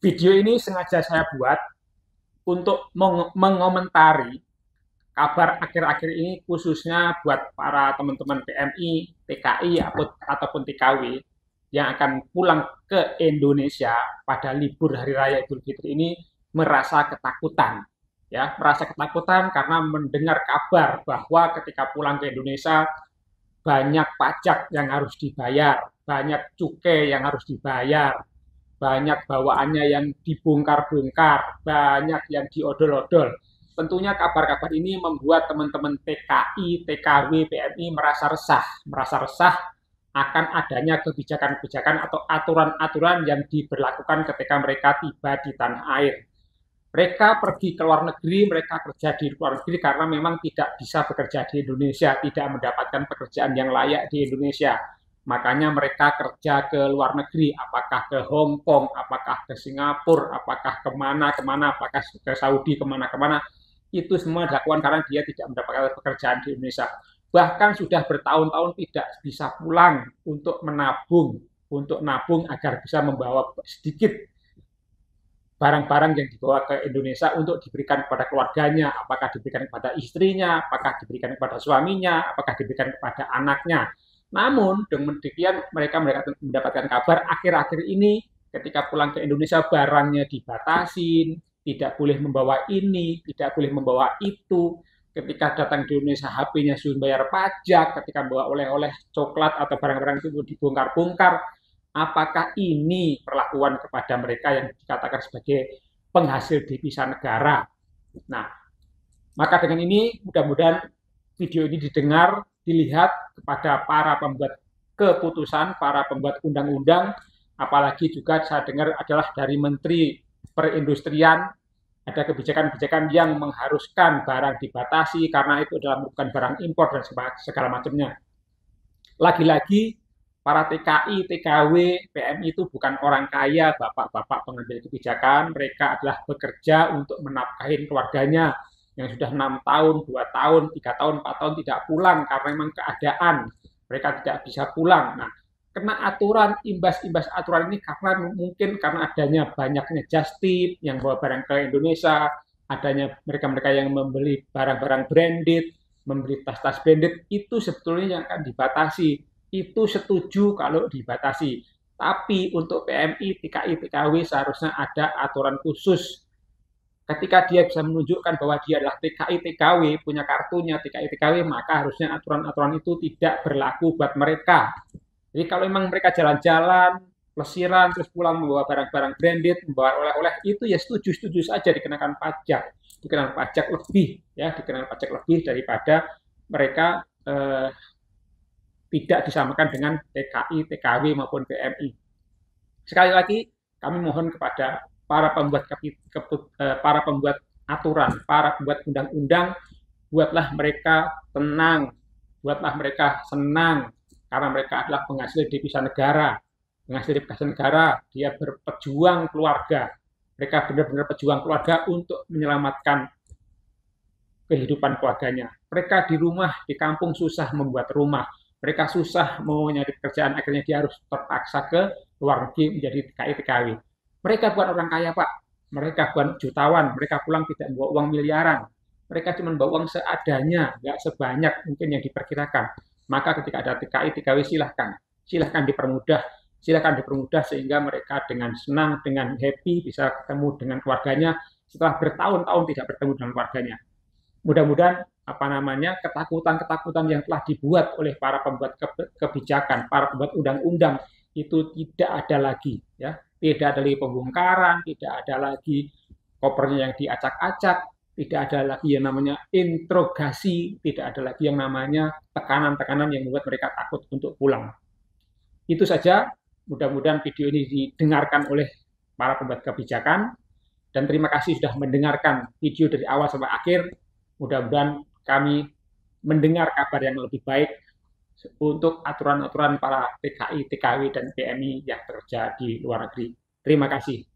Video ini sengaja saya buat untuk mengomentari kabar akhir-akhir ini khususnya buat para teman-teman PMI, TKI ataupun TKW yang akan pulang ke Indonesia pada libur Hari Raya Idul Fitri ini merasa ketakutan. Ya, merasa ketakutan karena mendengar kabar bahwa ketika pulang ke Indonesia banyak pajak yang harus dibayar, banyak cukai yang harus dibayar, banyak bawaannya yang dibongkar-bongkar, banyak yang diodol-odol. Tentunya kabar-kabar ini membuat teman-teman TKI, TKW, PMI merasa resah akan adanya kebijakan-kebijakan atau aturan-aturan yang diberlakukan ketika mereka tiba di tanah air. Mereka pergi ke luar negeri, mereka kerja di luar negeri karena memang tidak bisa bekerja di Indonesia, tidak mendapatkan pekerjaan yang layak di Indonesia. Makanya mereka kerja ke luar negeri, apakah ke Hong Kong, apakah ke Singapura, apakah kemana-kemana, apakah ke Saudi, kemana-kemana. Itu semua dilakukan karena dia tidak mendapatkan pekerjaan di Indonesia. Bahkan sudah bertahun-tahun tidak bisa pulang untuk nabung agar bisa membawa sedikit barang-barang yang dibawa ke Indonesia untuk diberikan kepada keluarganya, apakah diberikan kepada istrinya, apakah diberikan kepada suaminya, apakah diberikan kepada anaknya. Namun dengan demikian mereka mendapatkan kabar akhir-akhir ini ketika pulang ke Indonesia barangnya dibatasin, tidak boleh membawa ini, tidak boleh membawa itu. Ketika datang di Indonesia HP-nya sudah bayar pajak, ketika membawa oleh-oleh coklat atau barang-barang itu dibongkar-bongkar. Apakah ini perlakuan kepada mereka yang dikatakan sebagai penghasil devisa negara? Nah, maka dengan ini mudah-mudahan video ini didengar, dilihat kepada para pembuat keputusan, para pembuat undang-undang, apalagi juga saya dengar adalah dari Menteri Perindustrian, ada kebijakan-kebijakan yang mengharuskan barang dibatasi karena itu adalah bukan barang impor dan segala macamnya. Lagi-lagi para TKI, TKW, PMI itu bukan orang kaya, bapak-bapak pengambil kebijakan, mereka adalah bekerja untuk menafkahi keluarganya yang sudah 6 tahun, 2 tahun, 3 tahun, 4 tahun tidak pulang karena memang keadaan mereka tidak bisa pulang. Nah, kena aturan, imbas-imbas aturan ini karena mungkin karena adanya banyaknya just tip yang bawa barang ke Indonesia, adanya mereka-mereka yang membeli barang-barang branded, membeli tas-tas branded, itu sebetulnya yang akan dibatasi. Itu setuju kalau dibatasi. Tapi untuk PMI, TKI, TKW seharusnya ada aturan khusus. Ketika dia bisa menunjukkan bahwa dia adalah TKI, TKW, punya kartunya TKI, TKW, maka harusnya aturan-aturan itu tidak berlaku buat mereka. Jadi kalau memang mereka jalan-jalan, pelesiran, terus pulang membawa barang-barang branded, membawa oleh-oleh, itu ya setuju-setuju saja dikenakan pajak. Dikenakan pajak lebih, ya, dikenakan pajak lebih daripada mereka tidak disamakan dengan TKI, TKW maupun PMI. Sekali lagi, kami mohon kepada para pembuat aturan, para pembuat undang-undang, buatlah mereka tenang, buatlah mereka senang, karena mereka adalah penghasil devisa negara. Penghasil devisa negara, dia berpejuang keluarga. Mereka benar-benar pejuang keluarga untuk menyelamatkan kehidupan keluarganya. Mereka di rumah, di kampung susah membuat rumah. Mereka susah mau nyari pekerjaan, akhirnya dia harus terpaksa ke luar negeri menjadi TKI, TKW. Mereka bukan orang kaya, Pak. Mereka bukan jutawan. Mereka pulang tidak membawa uang miliaran. Mereka cuma membawa uang seadanya, nggak sebanyak mungkin yang diperkirakan. Maka ketika ada TKI, TKW silahkan. Silahkan dipermudah. Silahkan dipermudah sehingga mereka dengan senang, dengan happy bisa ketemu dengan keluarganya setelah bertahun-tahun tidak bertemu dengan keluarganya. Mudah-mudahan ketakutan-ketakutan yang telah dibuat oleh para pembuat kebijakan, para pembuat undang-undang itu tidak ada lagi, ya, tidak ada lagi pembongkaran, tidak ada lagi kopernya yang diacak-acak, tidak ada lagi yang namanya interogasi, tidak ada lagi yang namanya tekanan-tekanan yang membuat mereka takut untuk pulang. Itu saja, mudah-mudahan video ini didengarkan oleh para pembuat kebijakan, dan terima kasih sudah mendengarkan video dari awal sampai akhir. Mudah-mudahan kami mendengar kabar yang lebih baik untuk aturan-aturan para TKI, TKW, dan PMI yang bekerja di luar negeri. Terima kasih.